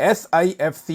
SIFC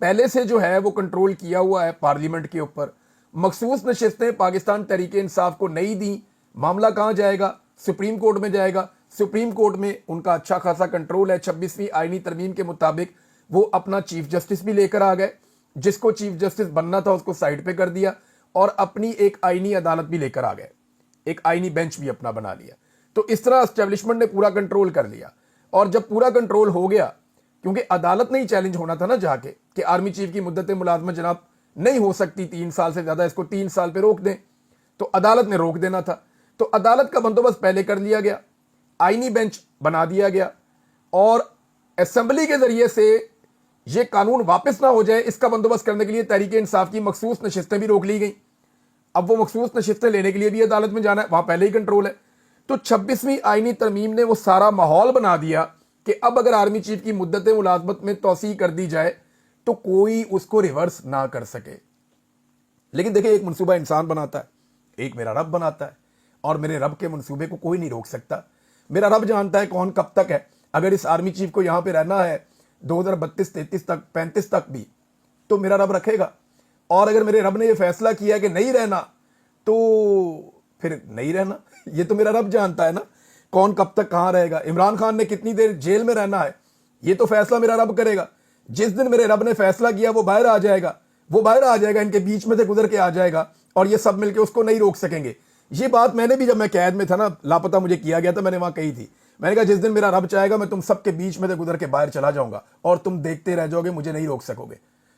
پہلے سے جو ہے وہ کنٹرول کیا ہوا ہے پارلیمنٹ کے اوپر. مخصوص نشستیں پاکستان تحریک انصاف کو نہیں دیں. معاملہ کہاں جائے گا؟ سپریم کورٹ میں جائے گا. سپریم کورٹ میں ان کا اچھا خاصا کنٹرول ہے. 26ویں آئینی ترمیم کے مطابق وہ اپنا چیف جسٹس بھی لے کر آ گئے. جس کو چیف جسٹس بننا تھا اس کو سائڈ پہ کر دیا اور اپنی ایک آئینی عدالت بھی لے کر آ گئے. ایک آئینی بینچ بھی اپنا بنا لیا. تو اس طرح اسٹیبلشمنٹ نے پورا کنٹرول کر لیا. اور جب پورا کنٹرول ہو گیا، کیونکہ عدالت نہیں چیلنج ہونا تھا نا جا کے کہ آرمی چیف کی مدت ملازمت جناب نہیں ہو سکتی 3 سال سے زیادہ، اس کو 3 سال پہ روک دیں، تو عدالت نے روک دینا تھا. تو عدالت کا بندوبست پہلے کر لیا گیا، آئینی بینچ بنا دیا گیا، اور اسمبلی کے ذریعے سے یہ قانون واپس نہ ہو جائے اس کا بندوبست کرنے کے لیے تحریک انصاف کی مخصوص نشستیں بھی روک لی گئیں. اب وہ مخصوص نشستیں لینے کے لیے بھی عدالت میں جانا ہے، وہاں پہلے ہی کنٹرول ہے. تو 26ویں آئینی ترمیم نے وہ سارا ماحول بنا دیا کہ اب اگر آرمی چیف کی مدت ملازمت میں توسیع کر دی جائے تو کوئی اس کو ریورس نہ کر سکے. لیکن دیکھیں، ایک منصوبہ انسان بناتا ہے، ایک میرا رب بناتا ہے، اور میرے رب کے منصوبے کو کوئی نہیں روک سکتا. میرا رب جانتا ہے کون کب تک ہے. اگر اس آرمی چیف کو یہاں پہ رہنا ہے 2032 33 تک 35 تک بھی، تو میرا رب رکھے گا. اور اگر میرے رب نے یہ فیصلہ کیا کہ نہیں رہنا تو پھر نہیں رہنا. یہ تو میرا رب جانتا ہے نا کون کب تک کہاں رہے گا. عمران خان نے کتنی دیر جیل میں رہنا ہے یہ تو فیصلہ میرا رب کرے گا. جس دن میرے رب نے فیصلہ کیا وہ باہر آ جائے گا، وہ باہر آ جائے گا، ان کے بیچ میں سے گزر کے آ جائے گا، اور یہ سب مل کے اس کو نہیں روک سکیں گے. یہ بات میں نے بھی جب میں قید میں تھا نا، لاپتہ مجھے کیا گیا تھا، میں نے وہاں کہی تھی. میں نے کہا جس دن میرا رب چاہے گا میں تم سب کے بیچ میں سے گزر کے باہر چلا جاؤں گا اور تم دیکھتے رہ جاؤ گے، مجھے نہیں روک سکو گے.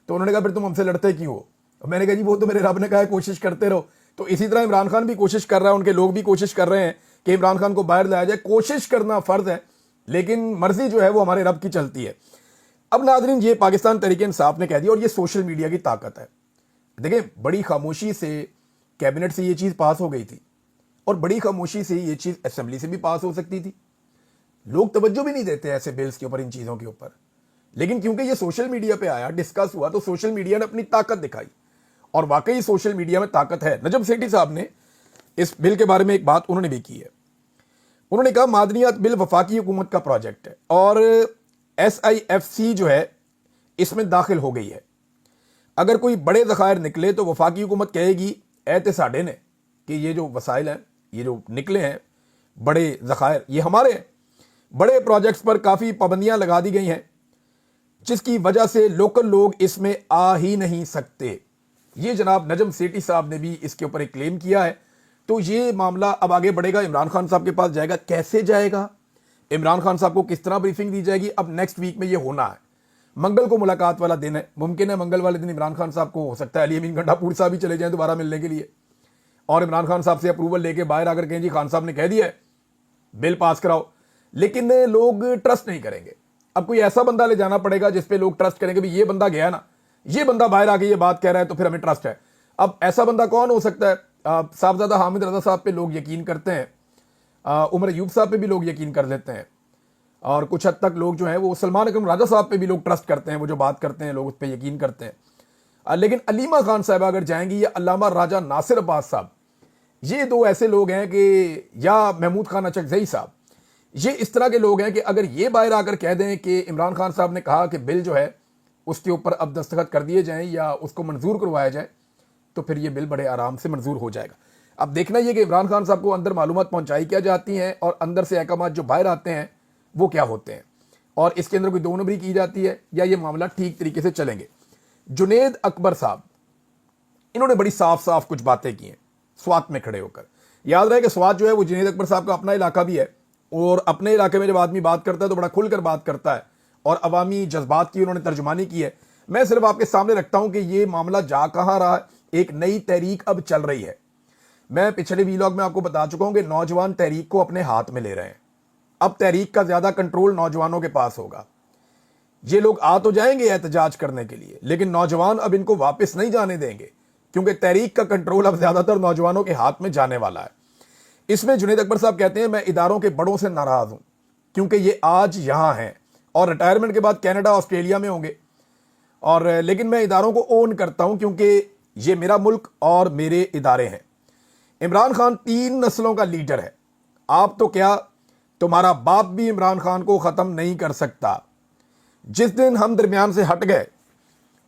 تو انہوں نے کہا پھر تم ہم سے لڑتے کیوں ہو؟ میں نے کہا جی وہ تو میرے رب نے کہا ہے کوشش کرتے رہو. تو اسی طرح عمران خان بھی کوشش کر رہا ہے، ان کے لوگ بھی کوشش کر رہے ہیں کہ عمران خان کو باہر لایا جائے. کوشش کرنا فرض ہے، لیکن مرضی جو ہے وہ ہمارے رب کی چلتی ہے. اب ناظرین، یہ پاکستان تحریک انصاف نے کہہ دیا، اور یہ سوشل میڈیا کی طاقت ہے. دیکھیں، بڑی خاموشی سے کیبنٹ سے یہ چیز پاس ہو گئی تھی، اور بڑی خاموشی سے یہ چیز اسمبلی سے بھی پاس ہو سکتی تھی. لوگ توجہ بھی نہیں دیتے ایسے بلز کے اوپر، ان چیزوں کے اوپر. لیکن کیونکہ یہ سوشل میڈیا پہ آیا، ڈسکس ہوا، تو سوشل میڈیا نے اپنی طاقت دکھائی. اور واقعی سوشل میڈیا میں طاقت ہے. نجم سیٹھی صاحب نے اس بل کے بارے میں ایک بات انہوں نے بھی کی ہے. انہوں نے کہا معدنیات بل وفاقی حکومت کا پروجیکٹ ہے، اور SIFC جو ہے اس میں داخل ہو گئی ہے. اگر کوئی بڑے ذخائر نکلے تو وفاقی حکومت کہے گی اے تے ساڈے نے، کہ یہ جو وسائل ہیں، یہ جو نکلے ہیں بڑے ذخائر، یہ ہمارے ہیں. بڑے پروجیکٹس پر کافی پابندیاں لگا دی گئی ہیں، جس کی وجہ سے لوکل لوگ اس میں آ ہی نہیں سکتے. یہ جناب نجم سیٹھی صاحب نے بھی اس کے اوپر ایک کلیم کیا ہے. تو یہ معاملہ اب آگے بڑھے گا، عمران خان صاحب کے پاس جائے گا. کیسے جائے گا؟ عمران خان صاحب کو کس طرح بریفنگ دی جائے گی؟ اب نیکسٹ ویک میں یہ ہونا ہے. منگل کو ملاقات والا دن ہے. ممکن ہے منگل والے دن عمران خان صاحب کو ہو سکتا ہے علی امین گنڈا پور صاحب بھی چلے جائیں دوبارہ ملنے کے لیے، اور عمران خان صاحب سے اپروول لے کے باہر آ کر کہیں جی خان صاحب نے کہہ دیا ہے بل پاس کراؤ. لیکن لوگ ٹرسٹ نہیں کریں گے. اب کوئی ایسا بندہ لے جانا پڑے گا جس پہ لوگ ٹرسٹ کریں گے. بھی یہ بندہ گیا نا، یہ بندہ باہر آ کے یہ بات کہہ رہا ہے تو پھر ہمیں ٹرسٹ ہے. اب ایسا بندہ کون ہو سکتا ہے؟ صاحبزادہ حامد رضا صاحب پہ لوگ یقین کرتے ہیں، عمر ایوب صاحب پہ بھی لوگ یقین کر لیتے ہیں، اور کچھ حد تک لوگ جو ہیں وہ سلمان اکرم راجہ صاحب پہ بھی لوگ ٹرسٹ کرتے ہیں. وہ جو بات کرتے ہیں لوگ اس پہ یقین کرتے ہیں. لیکن علیمہ خان صاحبہ اگر جائیں گی، یا علامہ راجہ ناصر عباس صاحب، یہ دو ایسے لوگ ہیں کہ، یا محمود خان اچکزئی صاحب، یہ اس طرح کے لوگ ہیں کہ اگر یہ باہر آ کر کہہ دیں کہ عمران خان صاحب نے کہا کہ بل جو ہے اس کے اوپر اب دستخط کر دیے جائیں یا اس کو منظور کروایا جائے، تو پھر یہ بل بڑے آرام سے منظور ہو جائے گا. اب دیکھنا یہ کہ عمران خان صاحب کو اندر معلومات پہنچائی کیا جاتی ہیں، اور اندر سے احکامات جو باہر آتے ہیں وہ کیا ہوتے ہیں، اور اس کے اندر کوئی دو نمبری کی جاتی ہے یا یہ معاملہ ٹھیک طریقے سے چلیں گے. جنید اکبر صاحب، انہوں نے بڑی صاف صاف کچھ باتیں کی ہیں سوات میں کھڑے ہو کر. یاد رہے کہ سوات جو ہے وہ جنید اکبر صاحب کا اپنا علاقہ بھی ہے، اور اپنے علاقے میں جب آدمی بات کرتا ہے تو بڑا کھل کر بات کرتا ہے، اور عوامی جذبات کی انہوں نے ترجمانی کی ہے. میں صرف آپ کے سامنے رکھتا ہوں کہ یہ معاملہ جا کہاں رہا. ایک نئی تحریک اب چل رہی ہے. میں پچھلے ویلاگ میں آپ کو بتا چکا ہوں کہ نوجوان تحریک کو اپنے ہاتھ میں لے رہے ہیں. اب تحریک کا زیادہ کنٹرول نوجوانوں کے پاس ہوگا. یہ لوگ آ تو جائیں گے احتجاج کرنے کے لیے، لیکن نوجوان اب ان کو واپس نہیں جانے دیں گے، کیونکہ تحریک کا کنٹرول اب زیادہ تر نوجوانوں کے ہاتھ میں جانے والا ہے. اس میں جنید اکبر صاحب کہتے ہیں میں اداروں کے بڑوں سے ناراض ہوں، کیونکہ یہ آج یہاں ہیں اور ریٹائرمنٹ کے بعد کینیڈا آسٹریلیا میں ہوں گے، اور لیکن میں اداروں کو اون کرتا ہوں کیونکہ یہ میرا ملک اور میرے ادارے ہیں. عمران خان 3 نسلوں کا لیڈر ہے. آپ تو کیا، تمہارا باپ بھی عمران خان کو ختم نہیں کر سکتا. جس دن ہم درمیان سے ہٹ گئے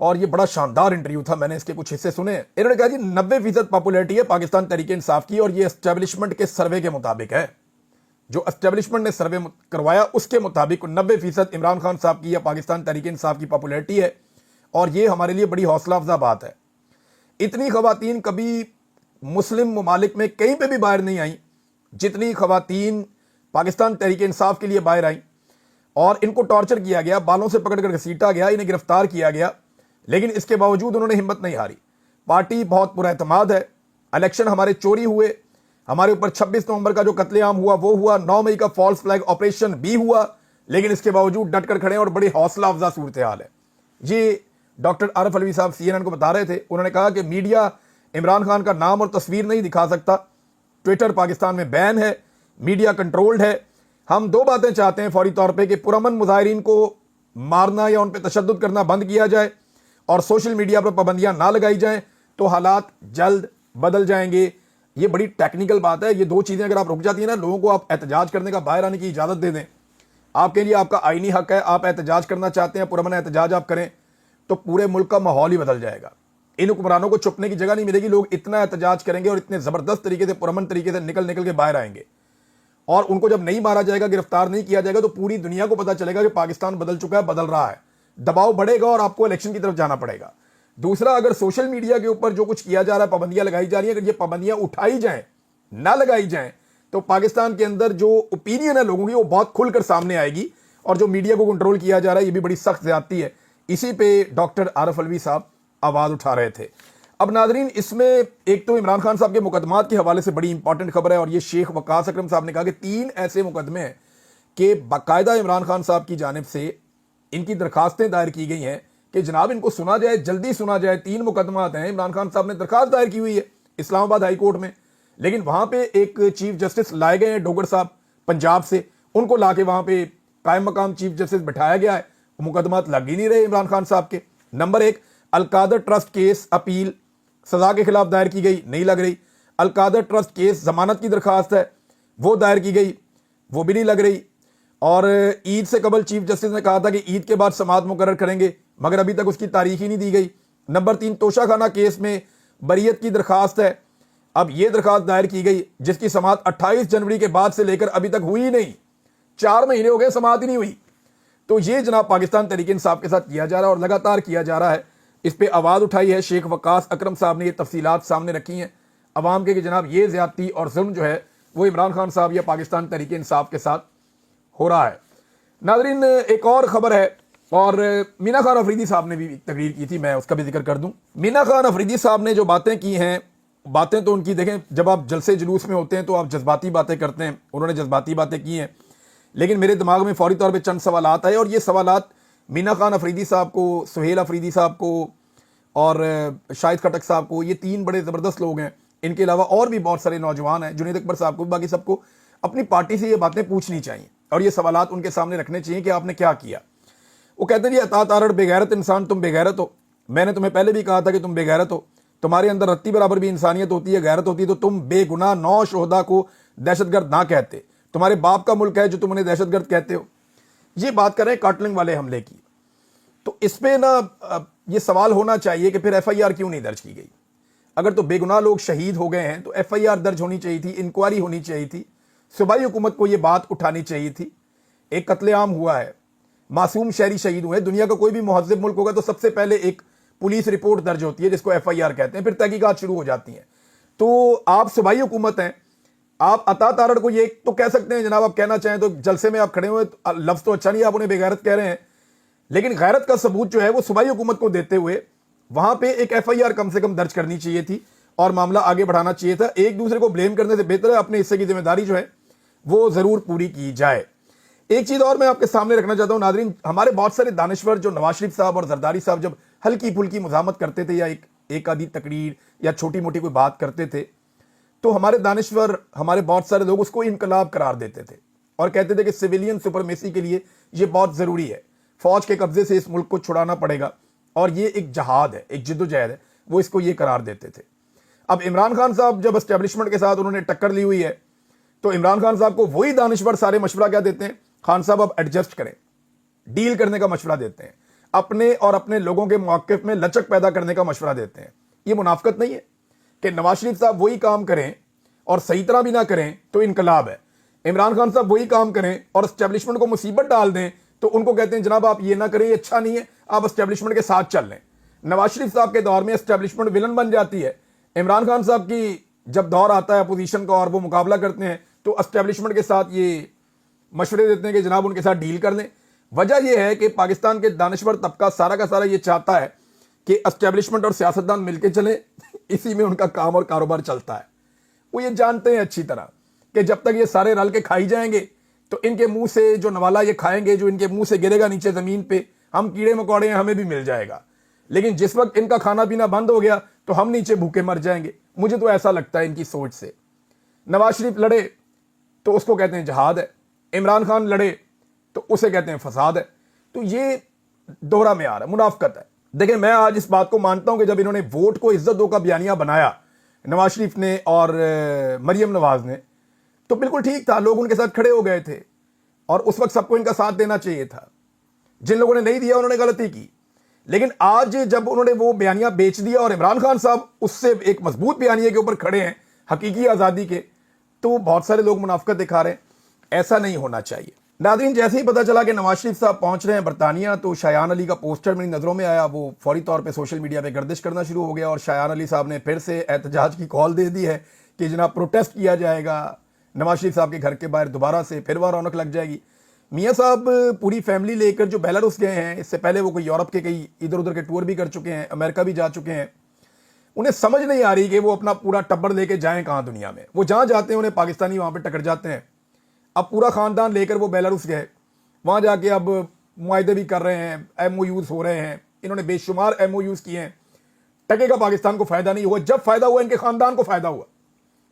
اور یہ بڑا شاندار انٹرویو تھا, میں نے اس کے کچھ حصے سنے. انہوں نے کہا جی 90% پاپولیرٹی ہے پاکستان تحریک انصاف کی, اور یہ اسٹیبلشمنٹ کے سروے کے مطابق ہے. جو اسٹیبلشمنٹ نے سروے کروایا اس کے مطابق 90% عمران خان صاحب کی یا پاکستان تحریک انصاف کی پاپولیرٹی ہے, اور یہ ہمارے لیے بڑی حوصلہ افزا بات ہے. اتنی خواتین کبھی مسلم ممالک میں کہیں پہ بھی باہر نہیں آئیں جتنی خواتین پاکستان تحریک انصاف کے لیے باہر آئیں, اور ان کو ٹارچر کیا گیا, بالوں سے پکڑ کر گھسیٹا گیا, انہیں گرفتار کیا گیا, لیکن اس کے باوجود انہوں نے ہمت نہیں ہاری. پارٹی بہت پر اعتماد ہے. الیکشن ہمارے چوری ہوئے, ہمارے اوپر 26 نومبر کا جو قتل عام ہوا وہ ہوا, 9 مئی کا فالس فلیگ آپریشن بھی ہوا, لیکن اس کے باوجود ڈٹ کر کھڑے ہیں اور بڑی حوصلہ افزا صورتحال ہے. یہ ڈاکٹر عارف علوی صاحب CNN کو بتا رہے تھے. انہوں نے کہا کہ میڈیا عمران خان کا نام اور تصویر نہیں دکھا سکتا, ٹویٹر پاکستان میں بین ہے, میڈیا کنٹرولڈ ہے. ہم 2 باتیں چاہتے ہیں فوری طور پہ, کہ پرامن مظاہرین کو مارنا یا ان پہ تشدد کرنا بند کیا جائے, اور سوشل میڈیا پر پابندیاں نہ لگائی جائیں, تو حالات جلد بدل جائیں گے. یہ بڑی ٹیکنیکل بات ہے. یہ 2 چیزیں اگر آپ رک جاتی ہیں نا, لوگوں کو آپ احتجاج کرنے کا, باہر آنے کی اجازت دے دیں, آپ کے لیے آپ کا آئینی حق ہے, آپ احتجاج کرنا چاہتے ہیں, پرامن احتجاج آپ کریں, تو پورے ملک کا ماحول ہی بدل جائے گا. ان حکمرانوں کو چھپنے کی جگہ نہیں ملے گی. لوگ اتنا احتجاج کریں گے اور اتنے زبردست طریقے سے, پرامن طریقے سے نکل کے باہر آئیں گے, اور ان کو جب نہیں مارا جائے گا, گرفتار نہیں کیا جائے گا, تو پوری دنیا کو پتا چلے گا کہ پاکستان بدل چکا ہے, بدل رہا ہے. دباؤ بڑھے گا اور آپ کو الیکشن کی طرف جانا پڑے گا. دوسرا, اگر سوشل میڈیا کے اوپر جو کچھ کیا جا رہا ہے, پابندیاں لگائی جا رہی ہیں, اگر یہ پابندیاں اٹھائی جائیں, نہ لگائی جائیں, تو پاکستان کے اندر جو اوپینین ہے لوگوں کی وہ بہت کھل کر سامنے آئے گی. اور جو میڈیا کو کنٹرول کیا جا رہا ہے یہ بھی بڑی سخت زیادتی ہے. اسی پہ ڈاکٹر عارف علوی صاحب آواز اٹھا رہے تھے. اب ناظرین, اس میں ایک تو عمران خان صاحب کے مقدمات کے حوالے سے بڑی امپورٹنٹ خبر ہے, اور یہ شیخ وقاص اکرم صاحب نے کہا کہ 3 ایسے مقدمے ہیں کہ باقاعدہ عمران خان صاحب کی جانب سے ان کی درخواستیں دائر کی گئی ہیں کہ جناب ان کو سنا جائے, جلدی سنا جائے. 3 مقدمات ہیں, عمران خان صاحب نے درخواست دائر کی ہوئی ہے اسلام آباد ہائی کورٹ میں, لیکن وہاں پہ ایک چیف جسٹس لائے گئے ہیں ڈوگر صاحب پنجاب سے, ان کو لا کے وہاں پہ قائم مقام چیف جسٹس بٹھایا گیا ہے. مقدمات لگ ہی نہیں رہے عمران خان صاحب کے. نمبر 1, القادر ٹرسٹ کیس اپیل سزا کے خلاف دائر کی گئی, نہیں لگ رہی. القادر ٹرسٹ کیس ضمانت کی درخواست ہے, وہ دائر کی گئی, وہ بھی نہیں لگ رہی. اور عید سے قبل چیف جسٹس نے کہا تھا کہ عید کے بعد سماعت مقرر کریں گے, مگر ابھی تک اس کی تاریخ ہی نہیں دی گئی. نمبر 3, توشہ خانہ کیس میں بریت کی درخواست ہے. اب یہ درخواست دائر کی گئی جس کی سماعت 28 جنوری کے بعد سے لے کر ابھی تک ہوئی نہیں, 4 مہینے ہو گئے, سماعت ہی نہیں ہوئی. تو یہ جناب پاکستان تحریک انصاف کے ساتھ کیا جا رہا ہے اور لگاتار کیا جا رہا ہے. اس پہ آواز اٹھائی ہے شیخ وقاص اکرم صاحب نے, یہ تفصیلات سامنے رکھی ہیں عوام کے کہ جناب یہ زیادتی اور ظلم جو ہے وہ عمران خان صاحب یا پاکستان تحریک انصاف کے ساتھ ہو رہا ہے. ناظرین, ایک اور خبر ہے, اور مینا خان افریدی صاحب نے بھی تقریر کی تھی, میں اس کا بھی ذکر کر دوں. مینا خان افریدی صاحب نے جو باتیں کی ہیں, باتیں تو ان کی دیکھیں, جب آپ جلسے جلوس میں ہوتے ہیں تو آپ جذباتی باتیں کرتے ہیں, انہوں نے جذباتی باتیں کی ہیں, لیکن میرے دماغ میں فوری طور پہ چند سوالات آئے, اور یہ سوالات مینا خان افریدی صاحب کو, سہیل افریدی صاحب کو اور شاہد خٹک صاحب کو, یہ 3 بڑے زبردست لوگ ہیں, ان کے علاوہ اور بھی بہت سارے نوجوان ہیں, جنید اکبر صاحب کو, باقی سب کو اپنی پارٹی سے یہ باتیں پوچھنی چاہیے اور یہ سوالات ان کے سامنے رکھنے چاہیے کہ آپ نے کیا کیا. وہ کہتے ہیں جی عطا تارڑ بے غیرت انسان, تم بے غیرت ہو. میں نے تمہیں پہلے بھی کہا تھا کہ تم بے غیرت ہو, تمہارے اندر رتی برابر بھی انسانیت ہوتی ہے, غیرت ہوتی ہے, تو تم بے گناہ 9 شہداء کو دہشت گرد نہ کہتے. تمہارے باپ کا ملک ہے جو تم انہیں دہشت گرد کہتے ہو. یہ بات کریں کاٹلنگ والے حملے کی, تو اس پہ نا یہ سوال ہونا چاہیے کہ پھر FIR کیوں نہیں درج کی گئی. اگر تو بے گناہ لوگ شہید ہو گئے ہیں تو FIR درج ہونی چاہیے تھی, انکوائری ہونی چاہیے تھی, صوبائی حکومت کو یہ بات اٹھانی چاہیے تھی. ایک قتل عام ہوا ہے, معصوم شہری شہید ہوئے. دنیا کا کوئی بھی مہذب ملک ہوگا تو سب سے پہلے ایک پولیس رپورٹ درج ہوتی ہے جس کو FIR کہتے ہیں, پھر تحقیقات شروع ہو جاتی ہیں. تو آپ صوبائی حکومت ہیں, آپ عطا تارڑ کو یہ تو کہہ سکتے ہیں جناب, آپ کہنا چاہیں تو جلسے میں آپ کھڑے ہوئے, لفظ تو اچھا نہیں, آپ انہیں بے غیرت کہہ رہے ہیں, لیکن غیرت کا ثبوت جو ہے وہ صوبائی حکومت کو دیتے ہوئے وہاں پہ ایک FIR کم سے کم درج کرنی چاہیے تھی اور معاملہ آگے بڑھانا چاہیے تھا. ایک دوسرے کو بلیم کرنے سے بہتر ہے اپنے حصے کی ذمہ داری جو ہے وہ ضرور پوری کی جائے. ایک چیز اور میں آپ کے سامنے رکھنا چاہتا ہوں ناظرین, ہمارے بہت سارے دانشور جو نواز شریف صاحب اور زرداری صاحب جب ہلکی پھلکی مزاحمت کرتے تھے یا ایک آدھی تقریر یا چھوٹی موٹی کوئی بات کرتے تھے, تو ہمارے دانشور, ہمارے بہت سارے لوگ اس کو انقلاب قرار دیتے تھے اور کہتے تھے کہ سویلین سپرمیسی کے لیے یہ بہت ضروری ہے, فوج کے قبضے سے اس ملک کو چھڑانا پڑے گا اور یہ ایک جہاد ہے, ایک جدوجہد ہے, وہ اس کو یہ قرار دیتے تھے. اب عمران خان صاحب جب اسٹیبلشمنٹ کے ساتھ انہوں نے ٹکر لی ہوئی ہے تو عمران خان صاحب کو وہی دانشور سارے مشورہ کیا دیتے ہیں, خان صاحب اب ایڈجسٹ کریں, ڈیل کرنے کا مشورہ دیتے ہیں. اپنے اور اپنے لوگوں کے موقف میں لچک پیدا کرنے کا مشورہ دیتے ہیں. یہ منافقت نہیں ہے کہ نواز شریف صاحب وہی کام کریں اور صحیح طرح بھی نہ کریں تو انقلاب ہے, عمران خان صاحب وہی کام کریں اور اسٹیبلشمنٹ کو مصیبت ڈال دیں تو ان کو کہتے ہیں جناب آپ یہ نہ کریں, یہ اچھا نہیں ہے, آپ اسٹیبلشمنٹ کے ساتھ چل لیں. نواز شریف صاحب کے دور میں اسٹیبلشمنٹ ولن بن جاتی ہے, عمران خان صاحب کی جب دور آتا ہے اپوزیشن کا اور وہ مقابلہ کرتے ہیں تو اسٹیبلشمنٹ کے ساتھ یہ مشورے دیتے ہیں کہ جناب ان کے ساتھ ڈیل کر لیں. وجہ یہ ہے کہ پاکستان کے دانشور طبقہ سارا کا سارا یہ چاہتا ہے کہ اسٹیبلشمنٹ اور سیاستدان مل کے چلیں, اسی میں ان کا کام اور کاروبار چلتا ہے. وہ یہ جانتے ہیں اچھی طرح کہ جب تک یہ سارے رل کے کھائی جائیں گے تو ان کے منہ سے جو نوالا یہ کھائیں گے, جو ان کے منہ سے گرے گا نیچے زمین پہ, ہم کیڑے مکوڑے ہیں ہمیں بھی مل جائے گا. لیکن جس وقت ان کا کھانا پینا بند ہو گیا تو ہم نیچے بھوکے مر جائیں گے. مجھے تو ایسا لگتا ہے ان کی سوچ سے. نواز شریف لڑے تو اس کو کہتے ہیں جہاد ہے, عمران خان لڑے تو اسے کہتے ہیں فساد ہے. تو یہ دوہرا معیار ہے, منافقت ہے. دیکھیں میں آج اس بات کو مانتا ہوں کہ جب انہوں نے ووٹ کو عزت دو کا بیانیہ بنایا نواز شریف نے اور مریم نواز نے, تو بالکل ٹھیک تھا, لوگ ان کے ساتھ کھڑے ہو گئے تھے اور اس وقت سب کو ان کا ساتھ دینا چاہیے تھا. جن لوگوں نے نہیں دیا انہوں نے غلطی کی. لیکن آج جب انہوں نے وہ بیانیہ بیچ دیا اور عمران خان صاحب اس سے ایک مضبوط بیانیے کے اوپر کھڑے ہیں حقیقی آزادی کے, تو بہت سارے لوگ منافقت دکھا رہے ہیں. ایسا نہیں ہونا چاہیے. ناظرین جیسے ہی پتا چلا کہ نواز شریف صاحب پہنچ رہے ہیں برطانیہ تو شایان علی کا پوسٹر میری نظروں میں آیا. وہ فوری طور پہ سوشل میڈیا پہ گردش کرنا شروع ہو گیا اور شایان علی صاحب نے پھر سے احتجاج کی کال دے دی ہے کہ جناب پروٹیسٹ کیا جائے گا نواز شریف صاحب کے گھر کے باہر, دوبارہ سے پھر وہ رونق لگ جائے گی. میاں صاحب پوری فیملی لے کر جو بیلاروس گئے ہیں, اس سے پہلے وہ کوئی یورپ کے کئی ادھر ادھر کے ٹور بھی کر چکے ہیں, امریکہ بھی جا چکے ہیں. انہیں سمجھ نہیں آ رہی کہ وہ اپنا پورا ٹبر لے کے جائیں کہاں دنیا میں. وہ جہاں جاتے ہیں انہیں پاکستانی وہاں پہ ٹکر جاتے ہیں. اب پورا خاندان لے کر وہ بیلاروس گئے, وہاں جا کے اب معاہدے بھی کر رہے ہیں, ایم او یوز ہو رہے ہیں. انہوں نے بے شمار ایم او یوز کیے ہیں. ٹکے کا پاکستان کو فائدہ نہیں ہوا. جب فائدہ ہوا ان کے خاندان کو فائدہ ہوا.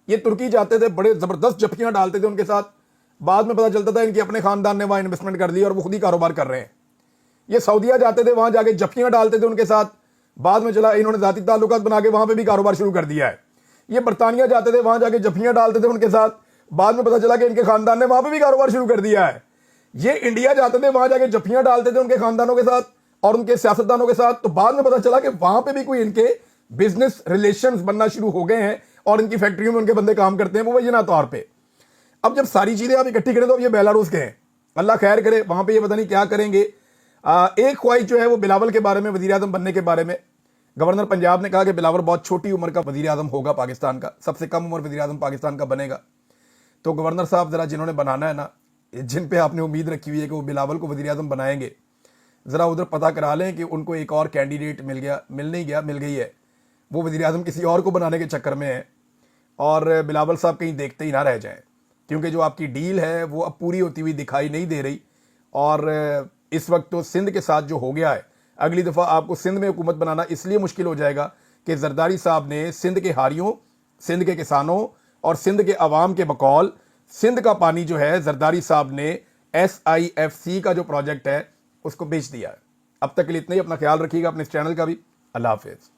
یہ ترکی جاتے تھے, بڑے زبردست جپیاں ڈالتے تھے ان کے ساتھ, بعد میں پتا چلتا تھا ان کے اپنے خاندان نے وہاں انویسٹمنٹ کر لی اور وہ خود ہی کاروبار کر رہے ہیں. یہ سعودیہ جاتے تھے, وہاں جا کے جپیاں ڈالتے تھے ان کے ساتھ, بعد میں چلا انہوں نے ذاتی تعلقات بنا کے وہاں پہ بھی کاروبار شروع کر دیا ہے. یہ برطانیہ جاتے تھے, وہاں جا کے جپیاں ڈالتے تھے ان کے ساتھ, بعد میں پتا چلا کہ ان کے خاندان نے وہاں پہ بھی کاروبار شروع کر دیا ہے. یہ انڈیا جاتے تھے, وہاں جا کے جپیاں ڈالتے تھے ان کے خاندانوں کے ساتھ اور ان کے سیاستدانوں کے ساتھ, تو بعد میں پتا چلا کہ وہاں پہ بھی کوئی ان کے بزنس ریلیشنز بننا شروع ہو گئے ہیں اور ان کی فیکٹریوں میں ان کے بندے کام کرتے ہیں مبینہ طور پہ. اب جب ساری چیزیں آپ اکٹھی کریں تو اب یہ بیلاروس کے ہیں, اللہ خیر کرے, وہاں پہ یہ پتہ نہیں کیا کریں گے. ایک خواہش جو ہے وہ بلاول کے بارے میں, وزیر اعظم بننے کے بارے میں. گورنر پنجاب نے کہا کہ بلاول بہت چھوٹی عمر کا وزیر اعظم ہوگا پاکستان کا, سب سے کم عمر وزیر اعظم پاکستان کا بنے گا. تو گورنر صاحب ذرا جنہوں نے بنانا ہے نا, جن پہ آپ نے امید رکھی ہوئی ہے کہ وہ بلاول کو وزیر اعظم بنائیں گے, ذرا ادھر پتہ کرا لیں کہ ان کو ایک اور کینڈیڈیٹ مل گئی ہے. وہ وزیر اعظم کسی اور کو بنانے کے چکر میں ہے اور بلاول صاحب کہیں دیکھتے ہی نہ رہ جائیں, کیونکہ جو آپ کی ڈیل ہے وہ اب پوری ہوتی ہوئی دکھائی نہیں دے رہی. اور اس وقت تو سندھ کے ساتھ جو ہو گیا ہے, اگلی دفعہ آپ کو سندھ میں حکومت بنانا اس لیے مشکل ہو جائے گا کہ زرداری صاحب نے سندھ کے ہاریوں, سندھ کے کسانوں اور سندھ کے عوام کے بقول سندھ کا پانی جو ہے زرداری صاحب نے SIFC کا جو پروجیکٹ ہے اس کو بیچ دیا ہے. اب تک کے لیے اتنا ہی. اپنا خیال رکھیے گا, اپنے اس چینل کا بھی. اللہ حافظ.